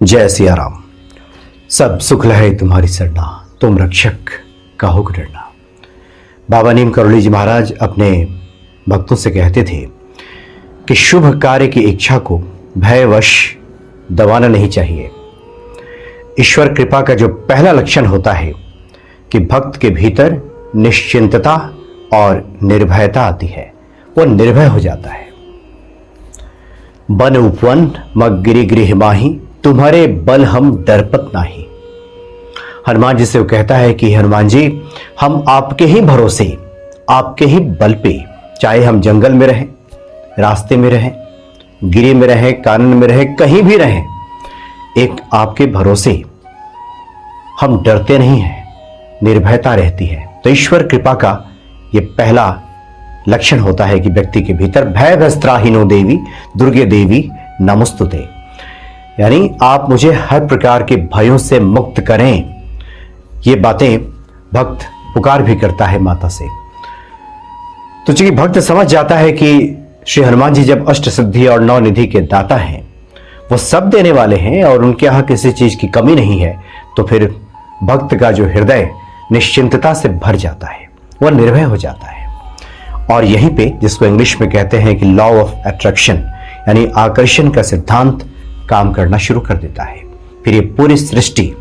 जय सिया राम। सब सुख लहे तुम्हारी सरना, तुम रक्षक काहू को डरना। बाबा नीम करोली जी महाराज अपने भक्तों से कहते थे कि शुभ कार्य की इच्छा को भयवश दबाना नहीं चाहिए। ईश्वर कृपा का जो पहला लक्षण होता है कि भक्त के भीतर निश्चिंतता और निर्भयता आती है, वो निर्भय हो जाता है। बन उपवन मग गिरि गृह माही, तुम्हारे बल हम डरपत नाही। हनुमान जी से वो कहता है कि हनुमान जी, हम आपके ही भरोसे, आपके ही बल पे, चाहे हम जंगल में रहें, रास्ते में रहें, गिरी में रहें, कानन में रहें, कहीं भी रहें, एक आपके भरोसे हम डरते नहीं हैं, निर्भयता रहती है। तो ईश्वर कृपा का ये पहला लक्षण होता है कि व्यक्ति के भीतर भय वस्त्राहीनो देवी दुर्गे देवी नमस्तुते, यानी आप मुझे हर प्रकार के भयों से मुक्त करें। ये बातें भक्त पुकार भी करता है माता से। तो चूंकि भक्त समझ जाता है कि श्री हनुमान जी जब अष्ट सिद्धि और नौ निधि के दाता हैं, वो सब देने वाले हैं और उनके यहाँ किसी चीज की कमी नहीं है, तो फिर भक्त का जो हृदय निश्चिंतता से भर जाता है, वह निर्भय हो जाता है। और यहीं पे जिसको इंग्लिश में कहते हैं कि लॉ ऑफ अट्रैक्शन, यानी आकर्षण का सिद्धांत काम करना शुरू कर देता है। फिर ये पूरी सृष्टि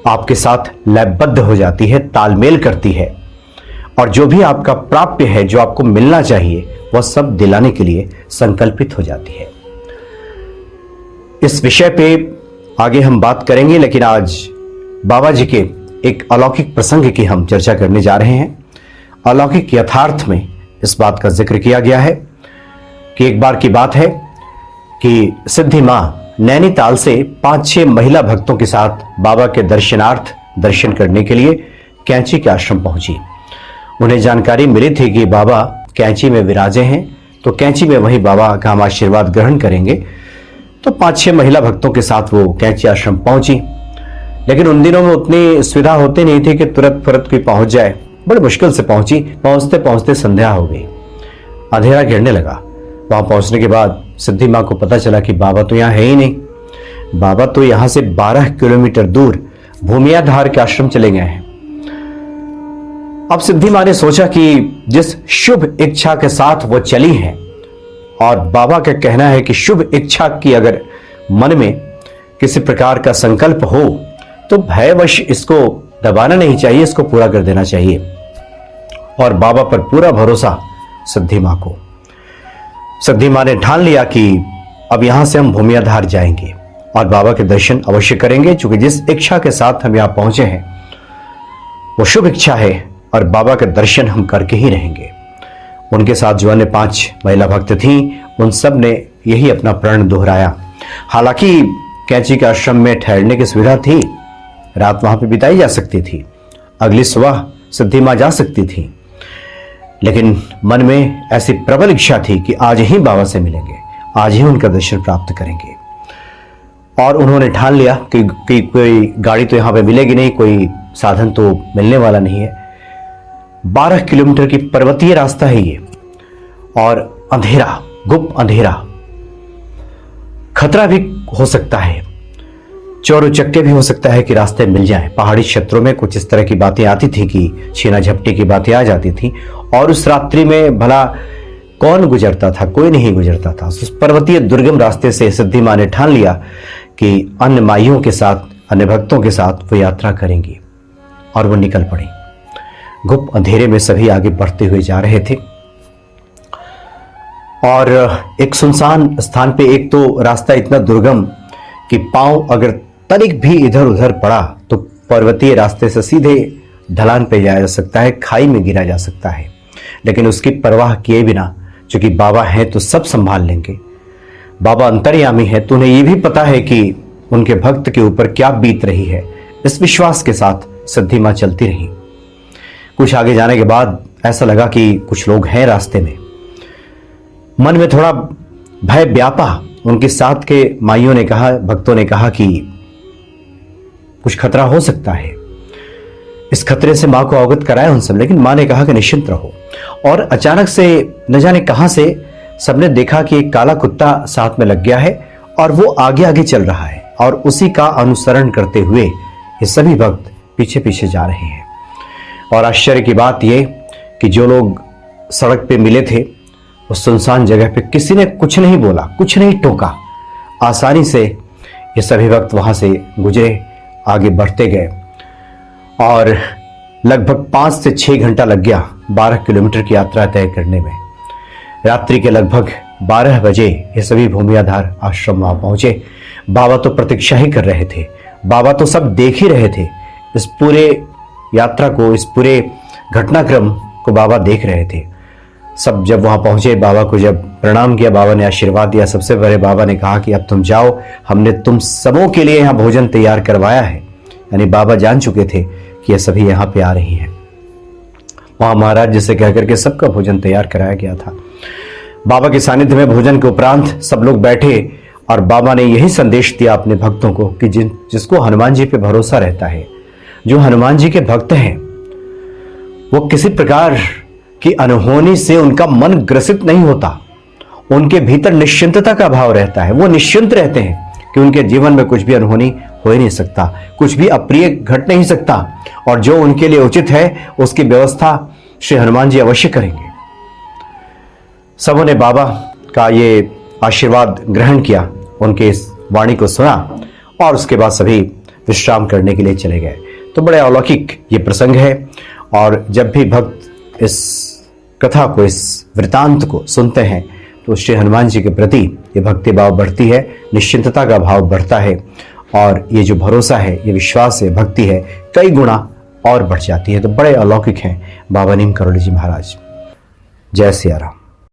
आपके साथ लयबद्ध हो जाती है, तालमेल करती है, और जो भी आपका प्राप्य है, जो आपको मिलना चाहिए, वह सब दिलाने के लिए संकल्पित हो जाती है। इस विषय पे आगे हम बात करेंगे, लेकिन आज बाबा जी के एक अलौकिक प्रसंग की हम चर्चा करने जा रहे हैं। अलौकिक यथार्थ में इस बात का जिक्र किया गया है कि एक बार की बात है कि सिद्धि मां नैनीताल से 5-6 महिला भक्तों के साथ बाबा के दर्शनार्थ दर्शन करने के लिए कैंची के आश्रम पहुंची। उन्हें जानकारी मिली थी कि बाबा कैंची में विराजे हैं, तो कैंची में वही बाबा का हम आशीर्वाद ग्रहण करेंगे। तो 5-6 महिला भक्तों के साथ वो कैंची आश्रम पहुंची, लेकिन उन दिनों में उतनी सुविधा होती नहीं थी कि तुरंत कोई पहुंच जाए। बड़ी मुश्किल से पहुंची। पहुंचते पहुंचते संध्या हो गई, अंधेरा गिरने लगा। वहां पहुंचने के बाद सिद्धि मां को पता चला कि बाबा तो यहाँ है ही नहीं। बाबा तो यहां से 12 किलोमीटर दूर भूमियाधार के आश्रम चले गए हैं। अब सिद्धि मां ने सोचा कि जिस शुभ इच्छा के साथ वो चली है, और बाबा का कहना है कि शुभ इच्छा की अगर मन में किसी प्रकार का संकल्प हो तो भयवश इसको दबाना नहीं चाहिए, इसको पूरा कर देना चाहिए। और बाबा पर पूरा भरोसा सिद्धि मां को। सिद्धि मां ने ठान लिया कि अब यहां से हम भूमियाधार जाएंगे और बाबा के दर्शन अवश्य करेंगे, क्योंकि जिस इच्छा के साथ हम यहां पहुंचे हैं वो शुभ इच्छा है और बाबा के दर्शन हम करके ही रहेंगे। उनके साथ जो अन्य 5 महिला भक्त थीं, उन सब ने यही अपना प्रण दोहराया। हालांकि कैंची के आश्रम में ठहरने की सुविधा थी, रात वहां पे बिताई जा सकती थी, अगली सुबह सिद्धि मां जा सकती थी, लेकिन मन में ऐसी प्रबल इच्छा थी कि आज ही बाबा से मिलेंगे, आज ही उनका दर्शन प्राप्त करेंगे। और उन्होंने ठान लिया कि कोई गाड़ी तो यहां पे मिलेगी नहीं, कोई साधन तो मिलने वाला नहीं है। 12 किलोमीटर की पर्वतीय रास्ता है ये, और अंधेरा, गुप्त अंधेरा, खतरा भी हो सकता है, चोर उचक्के भी हो सकता है कि रास्ते मिल जाए। पहाड़ी क्षेत्रों में कुछ इस तरह की बातें आती थी कि छीना झपटी की बातें आ जाती थी, और उस रात्रि में भला कौन गुजरता था? कोई नहीं गुजरता था। उस पर्वतीय दुर्गम रास्ते से सिद्धि मां ने ठान लिया कि अन्य माइयों के साथ, अन्य भक्तों के साथ वो यात्रा करेंगी, और वो निकल पड़ी। गुप्त अंधेरे में सभी आगे बढ़ते हुए जा रहे थे, और एक सुनसान स्थान पे एक तो रास्ता इतना दुर्गम कि पांव अगर तनिक भी इधर उधर पड़ा तो पर्वतीय रास्ते से सीधे ढलान पे जाया जा सकता है, खाई में गिरा जा सकता है। लेकिन उसकी परवाह किए बिना, क्योंकि बाबा हैं तो सब संभाल लेंगे, बाबा अंतर्यामी है, तो उन्हें ये भी पता है कि उनके भक्त के ऊपर क्या बीत रही है, इस विश्वास के साथ सिद्धि मां चलती रही। कुछ आगे जाने के बाद ऐसा लगा कि कुछ लोग हैं रास्ते में। मन में थोड़ा भय व्यापा। उनके साथ के माइयों ने कहा, भक्तों ने कहा कि कुछ खतरा हो सकता है। इस खतरे से मां को अवगत कराया उन सब, लेकिन मां ने कहा कि निश्चिंत रहो। और अचानक से न जाने कहां से सबने देखा कि एक काला कुत्ता साथ में लग गया है और वो आगे आगे चल रहा है और उसी का अनुसरण करते हुए ये सभी भक्त पीछे पीछे जा रहे हैं। और आश्चर्य की बात यह कि जो लोग सड़क पे मिले थे उस सुनसान जगह पे किसी ने कुछ नहीं बोला, कुछ नहीं टोका। आसानी से ये सभी भक्त वहां से गुजरे, आगे बढ़ते गए और लगभग 5 से 6 घंटा लग गया 12 किलोमीटर की यात्रा तय करने में। रात्रि के लगभग 12 बजे ये सभी भूमि आधार आश्रम वहां पहुंचे। बाबा तो प्रतीक्षा ही कर रहे थे, बाबा तो सब देख ही रहे थे, इस पूरे यात्रा को, इस पूरे घटनाक्रम को बाबा देख रहे थे। सब जब वहां पहुंचे, बाबा को जब प्रणाम किया, बाबा ने आशीर्वाद दिया। सबसे पहले बाबा ने कहा कि अब तुम जाओ, हमने तुम सबों के लिए यहाँ भोजन तैयार करवाया है। यानी बाबा जान चुके थे कि ये सभी यहाँ पे आ रही हैं। वहां महाराज जिसे कह करके सबका भोजन तैयार कराया गया था। बाबा के सानिध्य में भोजन के उपरांत सब लोग बैठे और बाबा ने यही संदेश दिया अपने भक्तों को कि जिसको हनुमान जी पे भरोसा रहता है, जो हनुमान जी के भक्त हैं, वो किसी प्रकार की अनहोनी से उनका मन ग्रसित नहीं होता। उनके भीतर निश्चिंतता का भाव रहता है। वो निश्चिंत रहते हैं कि उनके जीवन में कुछ भी अनहोनी हो ही नहीं सकता, कुछ भी अप्रिय घट नहीं सकता, और जो उनके लिए उचित है उसकी व्यवस्था श्री हनुमान जी अवश्य करेंगे। सबों ने बाबा का ये आशीर्वाद ग्रहण किया, उनके इस वाणी को सुना और उसके बाद सभी विश्राम करने के लिए चले गए। तो बड़े अलौकिक ये प्रसंग है। और जब भी भक्त इस कथा को, इस वृतांत को सुनते हैं तो श्री हनुमान जी के प्रति ये भक्ति भाव बढ़ती है, निश्चिंतता का भाव बढ़ता है, और ये जो भरोसा है, ये विश्वास है, भक्ति है, कई गुना और बढ़ जाती है। तो बड़े अलौकिक हैं बाबा नीम करोली जी महाराज। जय सिया राम।